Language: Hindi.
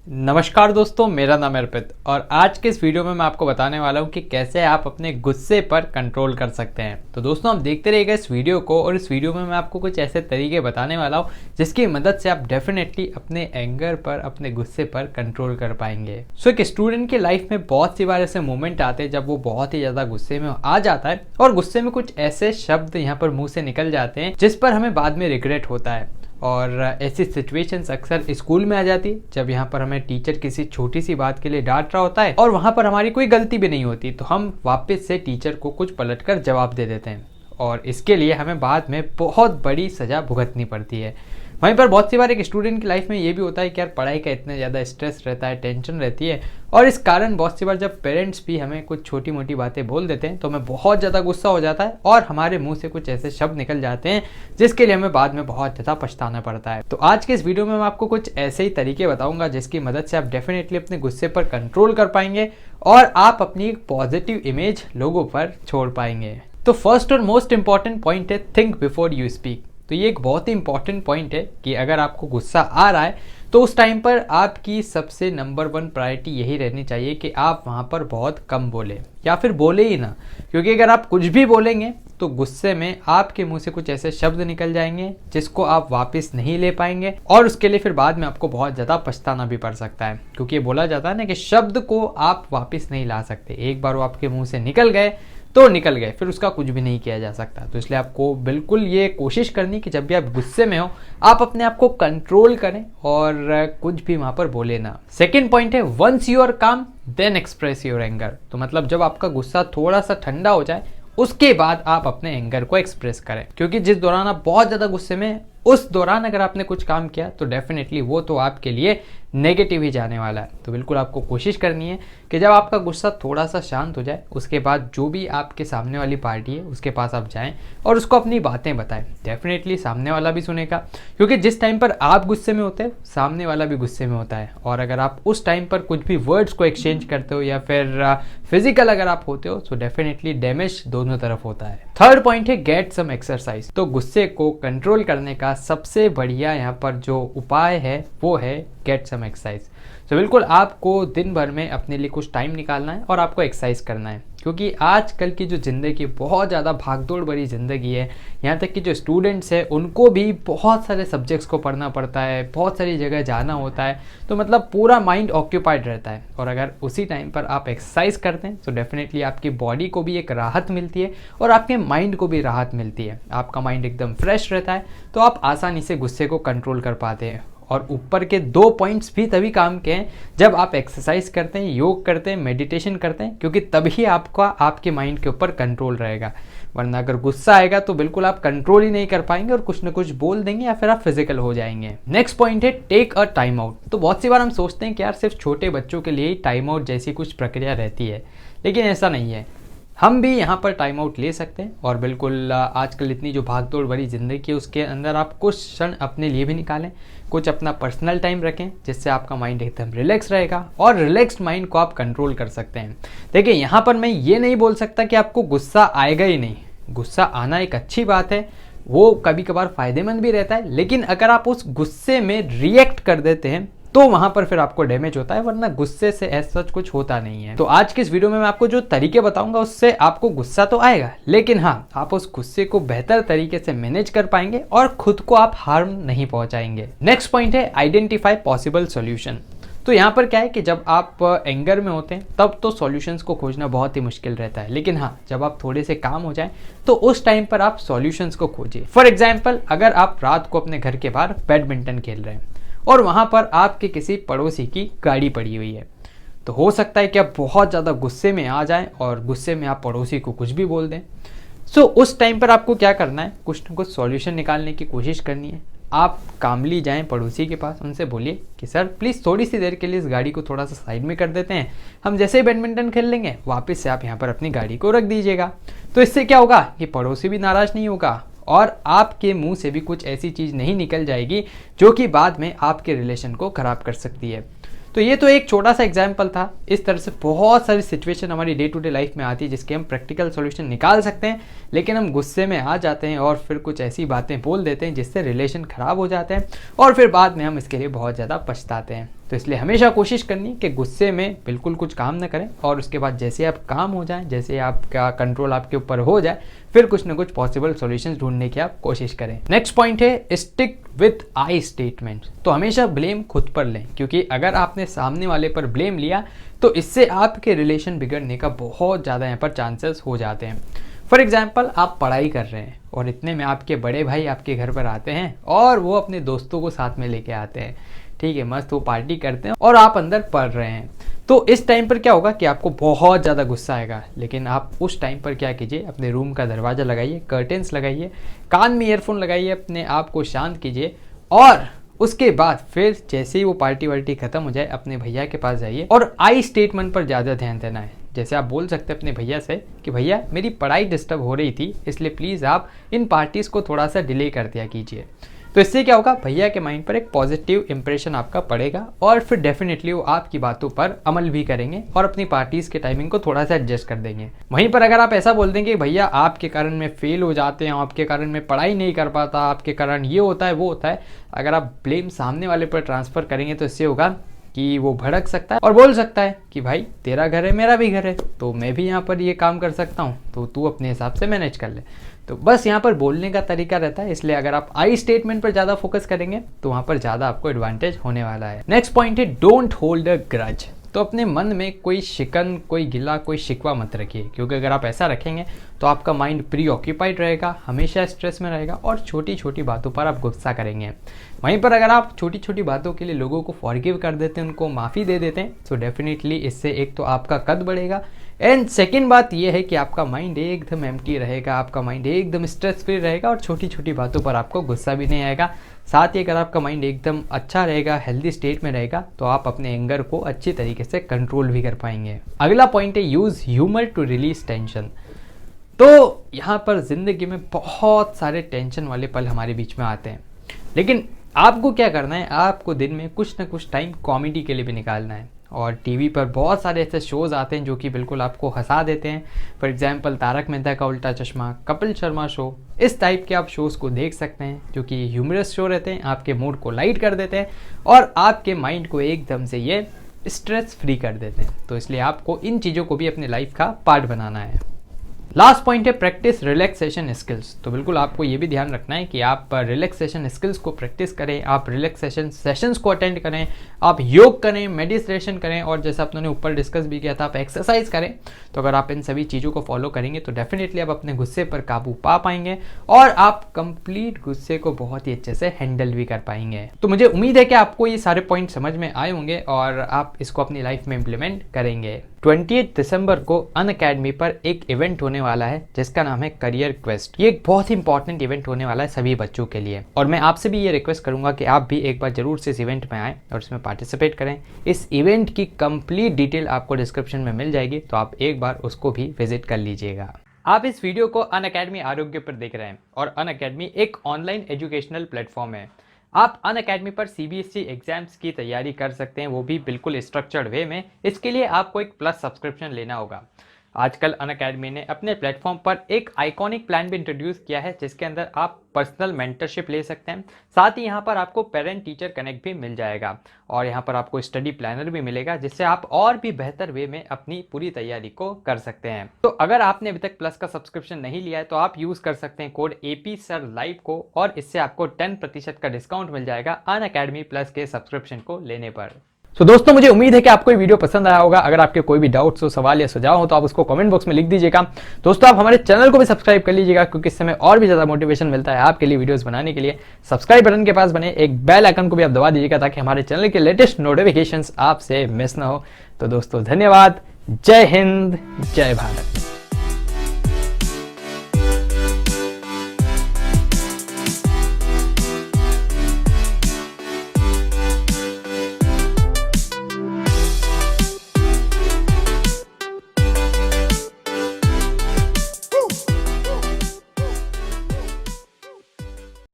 नमस्कार दोस्तों, मेरा नाम है अर्पित और आज के इस वीडियो में मैं आपको बताने वाला हूं कि कैसे आप अपने गुस्से पर कंट्रोल कर सकते हैं। तो दोस्तों, आप देखते रहिएगा इस वीडियो को और इस वीडियो में मैं आपको कुछ ऐसे तरीके बताने वाला हूं जिसकी मदद से आप डेफिनेटली अपने एंगर पर, अपने गुस्से पर कंट्रोल कर पाएंगे। एक स्टूडेंट की लाइफ में बहुत सी बार ऐसे मोमेंट आते हैं जब वो बहुत ही ज़्यादा गुस्से में आ जाता है और गुस्से में कुछ ऐसे शब्द यहाँ पर मुँह से निकल जाते हैं जिस पर हमें बाद में रिग्रेट होता है। और ऐसी सिचुएशंस अक्सर स्कूल में आ जाती है जब यहाँ पर हमें टीचर किसी छोटी सी बात के लिए डांट रहा होता है और वहाँ पर हमारी कोई गलती भी नहीं होती, तो हम वापस से टीचर को कुछ पलटकर जवाब दे देते हैं और इसके लिए हमें बाद में बहुत बड़ी सज़ा भुगतनी पड़ती है। वहीं पर बहुत सी बार एक स्टूडेंट की लाइफ में ये भी होता है कि यार पढ़ाई का इतना ज़्यादा स्ट्रेस रहता है, टेंशन रहती है और इस कारण बहुत सी बार जब पेरेंट्स भी हमें कुछ छोटी मोटी बातें बोल देते हैं तो हमें बहुत ज़्यादा गुस्सा हो जाता है और हमारे मुंह से कुछ ऐसे शब्द निकल जाते हैं जिसके लिए हमें बाद में बहुत ज़्यादा पछताना पड़ता है। तो आज के इस वीडियो में मैं आपको कुछ ऐसे ही तरीके बताऊंगा जिसकी मदद से आप डेफिनेटली अपने गुस्से पर कंट्रोल कर पाएंगे और आप अपनी एक पॉजिटिव इमेज लोगों पर छोड़ पाएंगे। तो फर्स्ट और मोस्ट इंपॉर्टेंट पॉइंट है थिंक बिफोर यू स्पीक। तो ये एक बहुत ही इंपॉर्टेंट पॉइंट है कि अगर आपको गुस्सा आ रहा है तो उस टाइम पर आपकी सबसे नंबर 1 प्रायोरिटी यही रहनी चाहिए कि आप वहाँ पर बहुत कम बोलें या फिर बोले ही ना, क्योंकि अगर आप कुछ भी बोलेंगे तो गुस्से में आपके मुंह से कुछ ऐसे शब्द निकल जाएंगे जिसको आप वापस नहीं ले पाएंगे और उसके लिए फिर बाद में आपको बहुत ज़्यादा पछताना भी पड़ सकता है, क्योंकि ये बोला जाता है ना कि शब्द को आप वापस नहीं ला सकते। एक बार वो आपके मुंह से निकल गए तो निकल गए, फिर उसका कुछ भी नहीं किया जा सकता। तो इसलिए आपको बिल्कुल ये कोशिश करनी कि जब भी आप गुस्से में हो आप अपने आप को कंट्रोल करें और कुछ भी वहाँ पर बोले ना। सेकेंड पॉइंट है वंस यू आर काम देन एक्सप्रेस योर एंगर। तो मतलब जब आपका गुस्सा थोड़ा सा ठंडा हो जाए उसके बाद आप अपने एंगर को एक्सप्रेस करें, क्योंकि जिस दौरान आप बहुत ज़्यादा गुस्से में उस दौरान अगर आपने कुछ काम किया तो डेफिनेटली वो तो आपके लिए नेगेटिव ही जाने वाला है। तो बिल्कुल आपको कोशिश करनी है कि जब आपका गुस्सा थोड़ा सा शांत हो जाए उसके बाद जो भी आपके सामने वाली पार्टी है उसके पास आप जाएं और उसको अपनी बातें बताएं। डेफिनेटली सामने वाला भी सुनेगा, क्योंकि जिस टाइम पर आप गुस्से में होते हैं सामने वाला भी गुस्से में होता है और अगर आप उस टाइम पर कुछ भी वर्ड्स को एक्सचेंज करते हो या फिर फिजिकल अगर आप होते हो तो डेफिनेटली डैमेज दोनों तरफ होता है। थर्ड पॉइंट है गेट सम एक्सरसाइज। तो गुस्से को कंट्रोल करने का सबसे बढ़िया यहाँ पर जो उपाय है वो है गेट सम एक्सरसाइज। तो बिल्कुल आपको दिन भर में अपने लिए कुछ टाइम निकालना है और आपको एक्सरसाइज करना है, क्योंकि आजकल की जो ज़िंदगी बहुत ज़्यादा भागदौड़ भरी ज़िंदगी है, यहाँ तक कि जो स्टूडेंट्स हैं उनको भी बहुत सारे सब्जेक्ट्स को पढ़ना पड़ता है, बहुत सारी जगह जाना होता है, तो मतलब पूरा माइंड ऑक्यूपाइड रहता है। और अगर उसी टाइम पर आप एक्सरसाइज करते हैं तो डेफिनेटली आपकी बॉडी को भी एक राहत मिलती है और आपके माइंड को भी राहत मिलती है। आपका माइंड एकदम फ्रेश रहता है तो आप आसानी से गुस्से को कंट्रोल कर पाते हैं। और ऊपर के 2 पॉइंट्स भी तभी काम के हैं जब आप एक्सरसाइज करते हैं, योग करते हैं, मेडिटेशन करते हैं, क्योंकि तभी आपका आपके माइंड के ऊपर कंट्रोल रहेगा। वरना अगर गुस्सा आएगा तो बिल्कुल आप कंट्रोल ही नहीं कर पाएंगे और कुछ ना कुछ बोल देंगे या फिर आप फिजिकल हो जाएंगे। नेक्स्ट पॉइंट है टेक अ टाइम आउट। तो बहुत सी बार हम सोचते हैं कि यार सिर्फ छोटे बच्चों के लिए ही टाइम आउट जैसी कुछ प्रक्रिया रहती है, लेकिन ऐसा नहीं है। हम भी यहाँ पर टाइम आउट ले सकते हैं और बिल्कुल आजकल इतनी जो भागदौड़ भरी ज़िंदगी है उसके अंदर आप कुछ क्षण अपने लिए भी निकालें, कुछ अपना पर्सनल टाइम रखें जिससे आपका माइंड एकदम रिलैक्स रहेगा और रिलैक्स्ड माइंड को आप कंट्रोल कर सकते हैं। देखिए, यहाँ पर मैं ये नहीं बोल सकता कि आपको गुस्सा आएगा ही नहीं। गुस्सा आना एक अच्छी बात है, वो कभी कभार फ़ायदेमंद भी रहता है, लेकिन अगर आप उस गुस्से में रिएक्ट कर देते हैं तो वहां पर फिर आपको डैमेज होता है, वरना गुस्से से ऐसा सच कुछ होता नहीं है। तो आज के इस वीडियो में मैं आपको जो तरीके बताऊंगा उससे आपको गुस्सा तो आएगा, लेकिन हाँ, आप उस गुस्से को बेहतर तरीके से मैनेज कर पाएंगे और खुद को आप हार्म नहीं पहुंचाएंगे। नेक्स्ट पॉइंट है आइडेंटिफाई पॉसिबल सॉल्यूशन। तो यहाँ पर क्या है कि जब आप एंगर में होते हैं तब तो सॉल्यूशंस को खोजना बहुत ही मुश्किल रहता है, लेकिन हाँ, जब आप थोड़े से काम हो जाएं तो उस टाइम पर आप सॉल्यूशंस को खोजिए। फॉर एग्जाम्पल, अगर आप रात को अपने घर के बाहर बैडमिंटन खेल रहे हैं और वहाँ पर आपके किसी पड़ोसी की गाड़ी पड़ी हुई है, तो हो सकता है कि आप बहुत ज़्यादा गुस्से में आ जाएं और गुस्से में आप पड़ोसी को कुछ भी बोल दें। उस टाइम पर आपको क्या करना है, कुछ ना कुछ सॉल्यूशन निकालने की कोशिश करनी है। आप कामली जाएं पड़ोसी के पास, उनसे बोलिए कि सर प्लीज़ थोड़ी सी देर के लिए इस गाड़ी को थोड़ा सा साइड में कर देते हैं, हम जैसे ही बैडमिंटन खेल लेंगे वापस से आप यहाँ पर अपनी गाड़ी को रख दीजिएगा। तो इससे क्या होगा कि पड़ोसी भी नाराज़ नहीं होगा और आपके मुंह से भी कुछ ऐसी चीज़ नहीं निकल जाएगी जो कि बाद में आपके रिलेशन को ख़राब कर सकती है। तो ये तो एक छोटा सा एग्जाम्पल था। इस तरह से बहुत सारी सिचुएशन हमारी डे टू डे लाइफ में आती है जिसके हम प्रैक्टिकल सॉल्यूशन निकाल सकते हैं, लेकिन हम गुस्से में आ जाते हैं और फिर कुछ ऐसी बातें बोल देते हैं जिससे रिलेशन ख़राब हो जाते हैं और फिर बाद में हम इसके लिए बहुत ज़्यादा पछताते हैं। तो इसलिए हमेशा कोशिश करनी कि गुस्से में बिल्कुल कुछ काम ना करें, और उसके बाद जैसे आप काम हो जाए, जैसे आपका कंट्रोल आपके ऊपर हो जाए, फिर कुछ ना कुछ पॉसिबल सॉल्यूशंस ढूंढने की आप कोशिश करें। नेक्स्ट पॉइंट है स्टिक विथ आई स्टेटमेंट। तो हमेशा ब्लेम खुद पर लें, क्योंकि अगर आपने सामने वाले पर ब्लेम लिया तो इससे आपके रिलेशन बिगड़ने का बहुत ज़्यादा यहाँ पर चांसेस हो जाते हैं। फॉर एग्जाम्पल, आप पढ़ाई कर रहे हैं और इतने में आपके बड़े भाई आपके घर पर आते हैं और वो अपने दोस्तों को साथ में लेके आते हैं, ठीक है, मस्त वो पार्टी करते हैं और आप अंदर पढ़ रहे हैं। तो इस टाइम पर क्या होगा कि आपको बहुत ज़्यादा गुस्सा आएगा, लेकिन आप उस टाइम पर क्या कीजिए, अपने रूम का दरवाज़ा लगाइए, कर्टेंस लगाइए, कान में ईयरफोन लगाइए, अपने आप को शांत कीजिए, और उसके बाद फिर जैसे ही वो पार्टी वार्टी खत्म हो जाए अपने भैया के पास जाइए और आई स्टेटमेंट पर ज़्यादा ध्यान देना है। जैसे आप बोल सकते हैं अपने भैया से कि भैया मेरी पढ़ाई डिस्टर्ब हो रही थी, इसलिए प्लीज़ आप इन पार्टीज़ को थोड़ा सा डिले कर दिया कीजिए। तो इससे क्या होगा, भैया के माइंड पर एक पॉजिटिव इंप्रेशन आपका पड़ेगा और फिर डेफिनेटली वो आपकी बातों पर अमल भी करेंगे और अपनी पार्टीज के टाइमिंग को थोड़ा सा एडजस्ट कर देंगे। वहीं पर अगर आप ऐसा बोल देंगे भैया आपके कारण मैं फेल हो जाते हैं, आपके कारण मैं पढ़ाई नहीं कर पाता, आपके कारण ये होता है वो होता है, अगर आप ब्लेम सामने वाले पर ट्रांसफर करेंगे तो इससे होगा कि वो भड़क सकता है और बोल सकता है कि भाई तेरा घर है मेरा भी घर है, तो मैं भी यहाँ पर ये काम कर सकता हूँ, तो तू अपने हिसाब से मैनेज कर ले। तो बस यहाँ पर बोलने का तरीका रहता है, इसलिए अगर आप आई स्टेटमेंट पर ज़्यादा फोकस करेंगे तो वहाँ पर ज़्यादा आपको एडवांटेज होने वाला है। नेक्स्ट पॉइंट है डोंट होल्ड अ ग्रज। तो अपने मन में कोई शिकन, कोई गिला, कोई शिकवा मत रखिए, क्योंकि अगर आप ऐसा रखेंगे तो आपका माइंड प्री ऑक्यूपाइड रहेगा, हमेशा स्ट्रेस में रहेगा और छोटी छोटी बातों पर आप गुस्सा करेंगे। वहीं पर अगर आप छोटी छोटी बातों के लिए लोगों को फॉरगिव कर देते हैं, उनको माफ़ी दे देते हैं, तो डेफिनेटली इससे एक तो आपका कद बढ़ेगा एंड सेकेंड बात यह है कि आपका माइंड एकदम एम्प्टी रहेगा, आपका माइंड एकदम स्ट्रेस फ्री रहेगा और छोटी छोटी बातों पर आपको गुस्सा भी नहीं आएगा। साथ ही अगर आपका माइंड एकदम अच्छा रहेगा, हेल्दी स्टेट में रहेगा, तो आप अपने एंगर को अच्छी तरीके से कंट्रोल भी कर पाएंगे। अगला पॉइंट है use humour to release tension. तो यहाँ पर ज़िंदगी में बहुत सारे टेंशन वाले पल हमारे बीच में आते हैं, लेकिन आपको क्या करना है, आपको दिन में कुछ ना कुछ टाइम कॉमेडी के लिए भी निकालना है। और टीवी पर बहुत सारे ऐसे शोज़ आते हैं जो कि बिल्कुल आपको हंसा देते हैं। फॉर एग्जांपल तारक मेहता का उल्टा चश्मा, कपिल शर्मा शो, इस टाइप के आप शोज़ को देख सकते हैं जो कि ह्यूमरस शो रहते हैं, आपके मूड को लाइट कर देते हैं और आपके माइंड को एकदम से ये स्ट्रेस फ्री कर देते हैं। तो इसलिए आपको इन चीज़ों को भी अपने लाइफ का पार्ट बनाना है। लास्ट पॉइंट है प्रैक्टिस रिलैक्सेशन स्किल्स। तो बिल्कुल आपको ये भी ध्यान रखना है कि आप रिलैक्सेशन स्किल्स को प्रैक्टिस करें, आप रिलैक्सेशन सेशंस को अटेंड करें, आप योग करें, मेडिटेशन करें और जैसा आपने ऊपर डिस्कस भी किया था आप एक्सरसाइज करें। तो अगर आप इन सभी चीज़ों को फॉलो करेंगे तो डेफिनेटली आप अपने गुस्से पर काबू पा पाएंगे और आप कंप्लीट गुस्से को बहुत ही अच्छे से हैंडल भी कर पाएंगे। तो मुझे उम्मीद है कि आपको ये सारे पॉइंट समझ में आए होंगे और आप इसको अपनी लाइफ में इम्प्लीमेंट करेंगे। 28 दिसंबर को अनअकैडमी पर एक इवेंट होने वाला है जिसका नाम है करियर क्वेस्ट। ये एक बहुत ही इंपॉर्टेंट इवेंट होने वाला है सभी बच्चों के लिए और मैं आपसे भी ये रिक्वेस्ट करूंगा कि आप भी एक बार जरूर से इस इवेंट में आएँ और इसमें पार्टिसिपेट करें। इस इवेंट की कंप्लीट डिटेल आपको डिस्क्रिप्शन में मिल जाएगी, तो आप एक बार उसको भी विजिट कर लीजिएगा। आप इस वीडियो को अनअकैडमी आरोग्य पर देख रहे हैं और अनअकैडमी एक ऑनलाइन एजुकेशनल प्लेटफॉर्म है। आप अनअकैडमी पर CBSE एग्जाम्स की तैयारी कर सकते हैं, वो भी बिल्कुल स्ट्रक्चर्ड वे में। इसके लिए आपको एक प्लस सब्सक्रिप्शन लेना होगा। आजकल अनअकैडमी ने अपने प्लेटफॉर्म पर एक आइकॉनिक प्लान भी इंट्रोड्यूस किया है जिसके अंदर आप पर्सनल मेंटरशिप ले सकते हैं। साथ ही यहाँ पर आपको पेरेंट टीचर कनेक्ट भी मिल जाएगा और यहाँ पर आपको स्टडी प्लानर भी मिलेगा जिससे आप और भी बेहतर वे में अपनी पूरी तैयारी को कर सकते हैं। तो अगर आपने अभी तक प्लस का सब्सक्रिप्शन नहीं लिया है तो आप यूज़ कर सकते हैं कोड APSIRLIVE को और इससे आपको 10% का डिस्काउंट मिल जाएगा अनअकैडमी प्लस के सब्सक्रिप्शन को लेने पर। तो दोस्तों मुझे उम्मीद है कि आपको ये वीडियो पसंद आया होगा। अगर आपके कोई भी डाउट्स हो, सवाल या सुझाव हो तो आप उसको कमेंट बॉक्स में लिख दीजिएगा। दोस्तों आप हमारे चैनल को भी सब्सक्राइब कर लीजिएगा क्योंकि इससे हमें और भी ज़्यादा मोटिवेशन मिलता है आपके लिए वीडियोस बनाने के लिए। सब्सक्राइब बटन के पास बने एक बेल आइकन को भी आप दबा दीजिएगा ताकि हमारे चैनल के लेटेस्ट नोटिफिकेशंस आपसे मिस ना हो। तो दोस्तों धन्यवाद। जय हिंद, जय भारत।